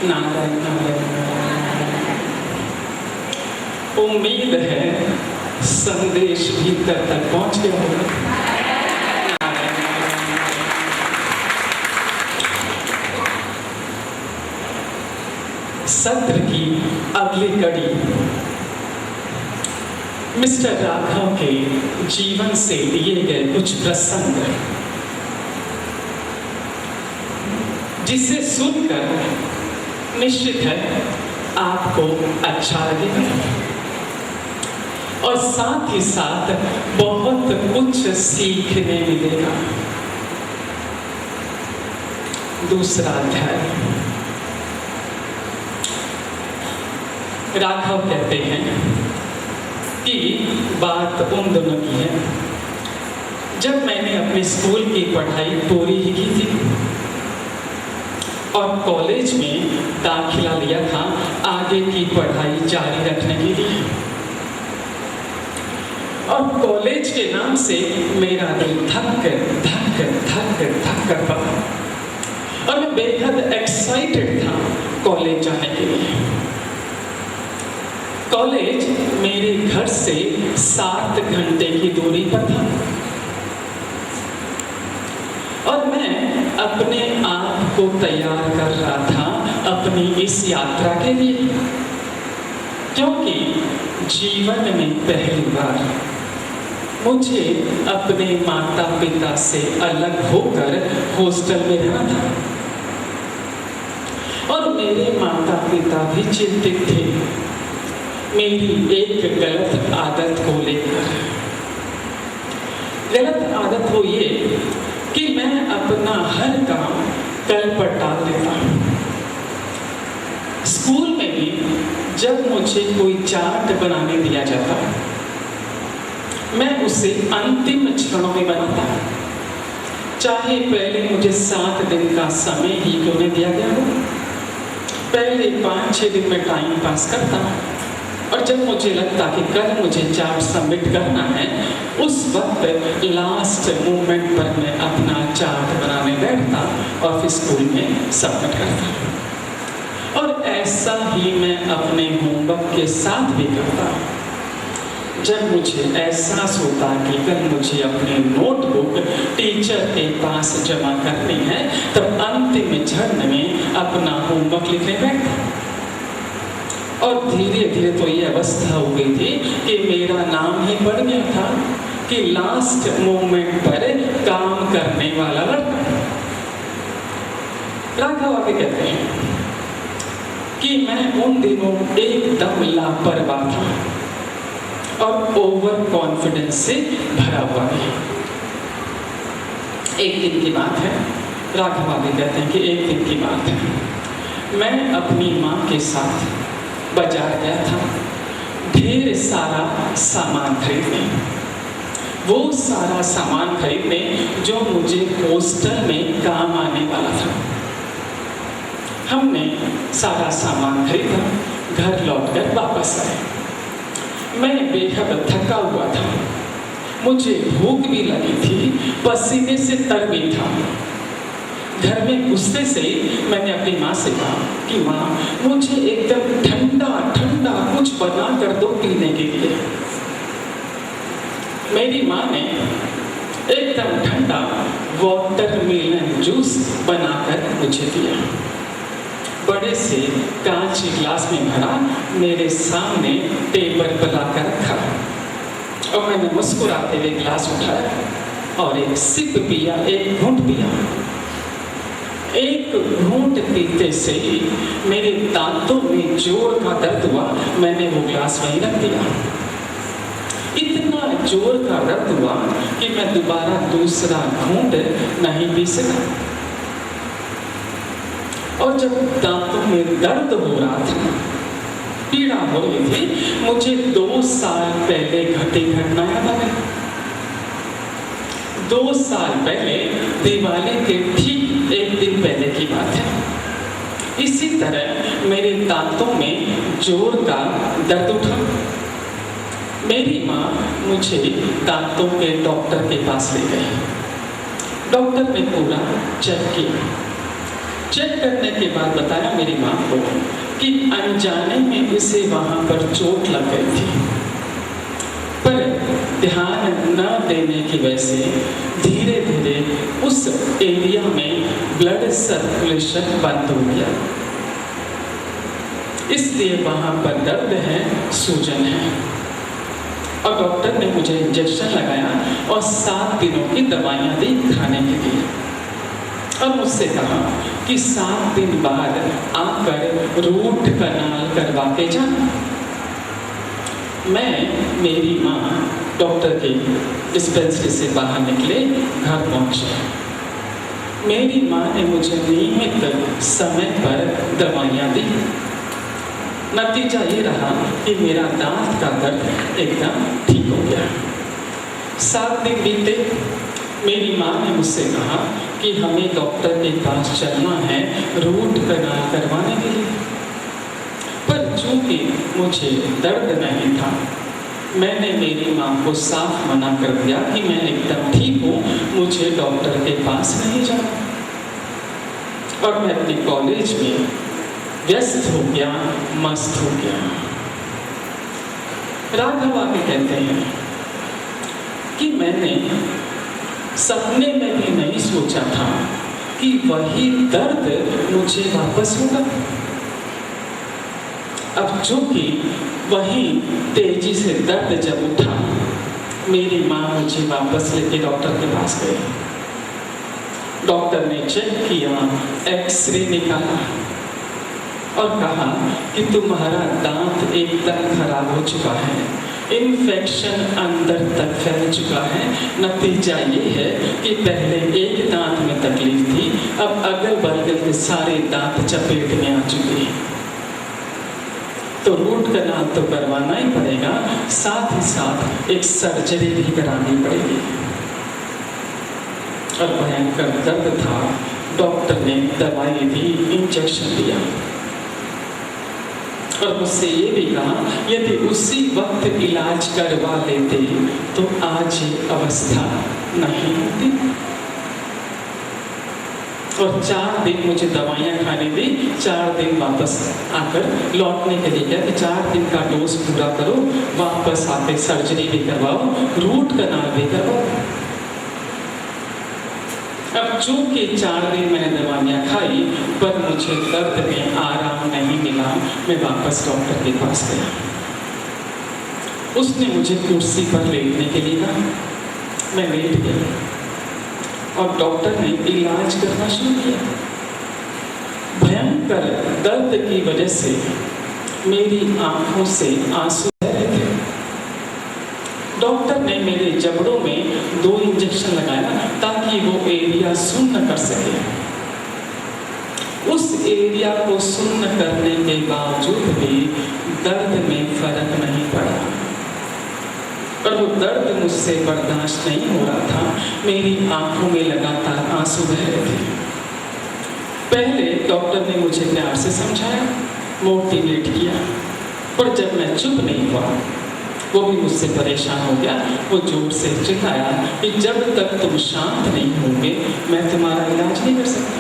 नारायण नारायण। उम्मीद है संदेश भीतर तक पहुंच गया होगा। सत्र की अगली कड़ी मिस्टर राघव के जीवन से लिए गए कुछ प्रसंग, जिसे सुनकर निश्चित है आपको अच्छा लगेगा और साथ ही साथ बहुत कुछ सीखने मिलेगा। दूसरा अध्याय। राघव कहते हैं कि बात उन दोनों की है जब मैंने अपने स्कूल की पढ़ाई पूरी ही की थी और कॉलेज में दाखिला लिया था आगे की पढ़ाई जारी रखने के लिए। और कॉलेज के नाम से मेरा दिल धक कर पड़ा और मैं बेहद एक्साइटेड था कॉलेज जाने के लिए। कॉलेज मेरे घर से 7 घंटे की दूरी पर था और मैं अपने आप को तैयार कर रहा था अपनी इस यात्रा के लिए, क्योंकि जीवन में पहली बार मुझे अपने माता पिता से अलग होकर हॉस्टल में रहना था और मेरे माता पिता भी चिंतित थे मेरी एक गलत आदत को लेकर। गलत आदत वो ये कि मैं अपना हर काम कल पर टाल देता। स्कूल में भी जब मुझे कोई चार्ट बनाने दिया जाता मैं उसे अंतिम क्षणों में बनाता, चाहे पहले मुझे 7 दिन का समय ही क्यों नहीं दिया गया हो। पहले 5-6 दिन में टाइम पास करता और जब मुझे लगता कि कल मुझे चार्ट सबमिट करना है उस वक्त लास्ट मोमेंट पर मैं अपना चार्ट बनाने बैठता और फिर स्कूल में सबमिट करता। और ऐसा ही मैं अपने होमवर्क के साथ भी करता। जब मुझे एहसास होता कि कल मुझे अपनी नोटबुक टीचर के पास जमा करनी है तब अंतिम क्षण में अपना होमवर्क लिखने बैठता। और धीरे धीरे तो ये अवस्था हो गई थी कि मेरा नाम ही पड़ गया था कि लास्ट मोमेंट पर काम करने वाला लड़का। राघव आगे कहते हैं कि मैं उन दिनों एकदम लापरवाह था और ओवर कॉन्फिडेंस से भरा हुआ था। एक दिन की बात है, राघव आगे कहते हैं कि एक दिन की बात है, मैं अपनी माँ के साथ बाजार गया था ढेर सारा सामान खरीदने। वो सारा सामान खरीदने जो मुझे हॉस्टल में काम आने वाला था। हमने सारा सामान खरीदा, घर लौटकर वापस आए। मैं बेहद थका हुआ था, मुझे भूख भी लगी थी, पसीने से तर भी था। घर में घुसते से ही मैंने अपनी माँ से कहा कि माँ मुझे एकदम ठंडा ठंडा कुछ बना कर दो पीने के लिए। मेरी माँ ने एकदम ठंडा वाटरमेलन जूस बनाकर मुझे दिया। बड़े से कांच के ग्लास में भरा मेरे सामने टेबल पर लाकर रखा और मैंने मुस्कुराते हुए ग्लास उठाया और एक सिप पिया, एक घूंट पिया। एक घूंट पीते से ही मेरे दांतों में जोर का दर्द हुआ। मैंने वो ग्लास वहीं रख दिया। इतना जोर का दर्द हुआ कि मैं दोबारा दूसरा घूंट नहीं पी सका। और जब दांतों में दर्द हो रहा था, पीड़ा हो रही थी, मुझे 2 साल पहले घटी घटना याद आ गई। 2 साल पहले दिवाली के ठीक एक दिन पहले की बात है। इसी तरह मेरे दांतों में जोर का दर्द उठा। मेरी माँ मुझे दांतों के डॉक्टर के पास ले गई। डॉक्टर ने पूरा चेक किया। चेक करने के बाद बताया मेरी माँ को कि अनजाने में इसे वहाँ पर चोट लग गई थी, पर ध्यान न देने की वजह से धीरे धीरे उस एरिया में ब्लड सर्कुलेशन बंद हो गया, इसलिए वहाँ पर दर्द है, सूजन है। और डॉक्टर ने मुझे इंजेक्शन लगाया और 7 दिनों की दवाइयाँ दी खाने के लिए, और मुझसे कहा कि 7 दिन बाद आकर रूट कनाल करवा के जाना। मैं, मेरी माँ डॉक्टर के डिस्पेंसरी से बाहर निकले, घर पहुँचे। मेरी माँ ने मुझे नियमित समय पर दवाइयाँ दी। नतीजा ये रहा कि मेरा दांत का दर्द एकदम ठीक हो गया। 7 दिन बीते, मेरी माँ ने मुझसे कहा कि हमें डॉक्टर के पास चलना है रूट कनाल करवाने के लिए, पर चूंकि मुझे दर्द नहीं था, मैंने मेरी माँ को साफ मना कर दिया कि मैं एकदम ठीक हूँ, मुझे डॉक्टर के पास नहीं जाना। और मैं अपने कॉलेज में व्यस्त हो गया, मस्त हो गया। राघव आगे कहते हैं कि मैंने सपने में भी नहीं सोचा था कि वही दर्द मुझे वापस होगा। अब चूंकि वही तेजी से दर्द जब उठा, मेरी माँ मुझे वापस लेके डॉक्टर के पास गई। डॉक्टर ने चेक किया, एक्सरे निकाला और कहा कि तुम्हारा दांत एकदम खराब हो चुका है, इन्फेक्शन अंदर तक फैल चुका है। नतीजा ये है कि पहले एक दांत में तकलीफ थी, अब अगल बगल के सारे दांत चपेट में आ चुके हैं, तो रूट कनाल तो करवाना ही पड़ेगा, साथ ही साथ एक सर्जरी भी करानी पड़ेगी। और भयंकर दर्द था। डॉक्टर ने दवाई दी, इंजेक्शन दिया और मुझसे ये भी कहा यदि उसी वक्त इलाज करवा लेते तो आज ये अवस्था नहीं होती। और 4 दिन मुझे दवाइयाँ खाने दी, 4 दिन वापस आकर लौटने के लिए कहा कि 4 दिन का डोज पूरा करो, वापस आके सर्जरी भी करवाओ, रूट कनाल भी करवाओ। अब चूंकि 4 दिन मैंने दवाइयाँ खाई, पर मुझे दर्द में आराम नहीं मिला। मैं वापस डॉक्टर के पास गया। उसने मुझे कुर्सी पर लेटने के लिए कहा, मैं लेट गया और डॉक्टर ने इलाज करना शुरू किया। भयंकर दर्द की वजह से मेरी आंखों से आंसू बह रहे थे। डॉक्टर ने मेरे जबड़ों में 2 इंजेक्शन लगाया ताकि वो एरिया सुन्न कर सके। उस एरिया को सुन्न करने के बावजूद भी दर्द में फर्क नहीं पड़ा और वो दर्द मुझसे बर्दाश्त नहीं हो रहा था। मेरी आंखों में लगातार आंसू बह रहे थे। पहले डॉक्टर ने मुझे प्यार से समझाया, मोटिवेट किया, पर जब मैं चुप नहीं हुआ, वो भी मुझसे परेशान हो गया। वो जोर से चिल्लाया कि जब तक तुम शांत नहीं होगे मैं तुम्हारा इलाज नहीं कर सकता।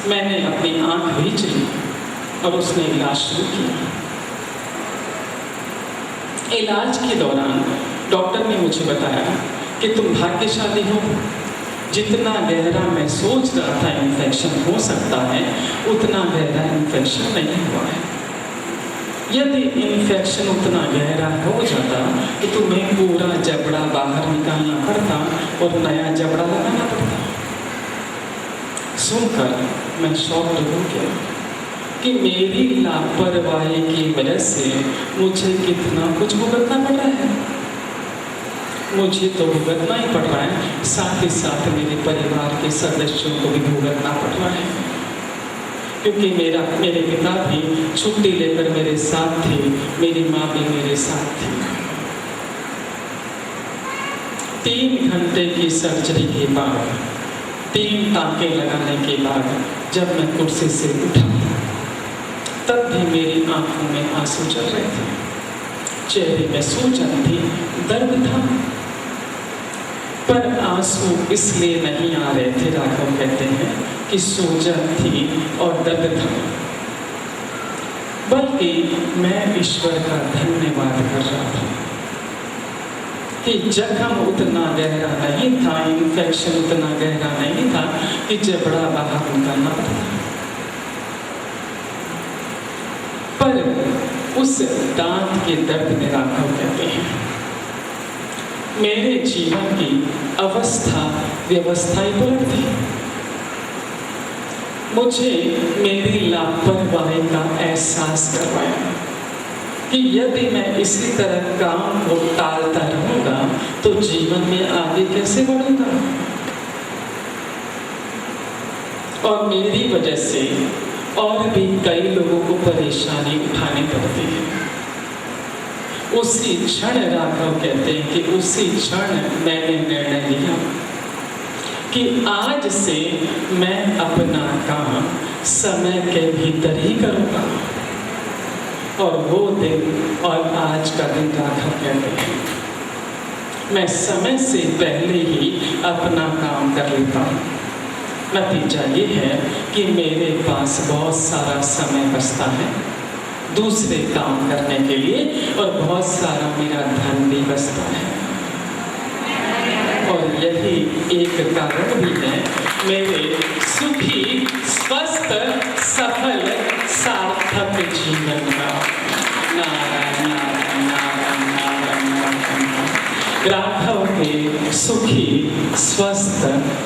मैंने अपनी आंख भींच ली और उसने इलाज शुरू किया। इलाज के दौरान डॉक्टर ने मुझे बताया कि तुम भाग्यशाली हो, जितना गहरा मैं सोच रहा था इन्फेक्शन हो सकता है, उतना गहरा इन्फेक्शन नहीं हुआ है। यदि इन्फेक्शन उतना गहरा हो जाता तो तुम्हें पूरा जबड़ा बाहर निकालना पड़ता और नया जबड़ा लगाना पड़ता। सुनकर मैं शॉक्ड हो गया कि मेरी लापरवाही की वजह से मुझे कितना कुछ भुगतना पड़ रहा है। मुझे तो भुगतना ही पड़ रहा है, साथ ही साथ मेरे परिवार के सदस्यों को भी भुगतना पड़ रहा है, क्योंकि मेरे पिता भी छुट्टी लेकर मेरे साथ थे, मेरी माँ भी मेरे साथ थी। 3 घंटे की सर्जरी के बाद, 3 टाँके लगाने के बाद जब मैं कुर्सी से उठा, तब भी मेरी आंखों में आंसू चल रहे थे, चेहरे में सूजन थी, दर्द था, पर आंसू इसलिए नहीं आ रहे थे, राघव कहते हैं, कि सूजन थी और दर्द था, बल्कि मैं ईश्वर का धन्यवाद कर रहा था कि जख्म उतना गहरा नहीं था, इन्फेक्शन उतना गहरा नहीं था कि जबड़ा बाहर निकलना पड़ता। पर उस दांत के दर्द में राघव कहते हैं, मेरे जीवन की अवस्था व्यवस्था ही पलट थी। मुझे मेरी लापरवाही का एहसास करवाया कि यदि मैं इसी तरह काम को टालता रहूंगा तो जीवन में आगे कैसे बढ़ूंगा, और मेरी वजह से और भी कई लोगों को परेशानी उठानी पड़ती है। उसी क्षण राघव कहते हैं कि उसी क्षण मैंने निर्णय लिया कि आज से मैं अपना काम समय के भीतर ही करूंगा। और वो दिन और आज का दिन राघव कहते हैं, मैं समय से पहले ही अपना काम कर लेता हूँ। नतीजा ये है कि मेरे पास बहुत सारा समय बचता है दूसरे काम करने के लिए, और बहुत सारा मेरा धन भी बचता है। और यही एक कारण भी है मेरे सुखी, स्वस्थ, सफल, सार्थक जीवन का। नारायण नारायण नारायण नारायण नारायण। राघव के सुखी, स्वस्थ,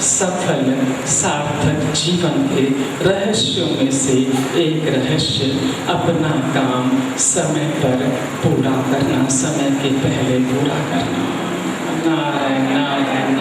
सफल, सार्थक जीवन के रहस्यों में से एक रहस्य अपना काम समय पर पूरा करना, समय के पहले पूरा करना। नारायण नारायण।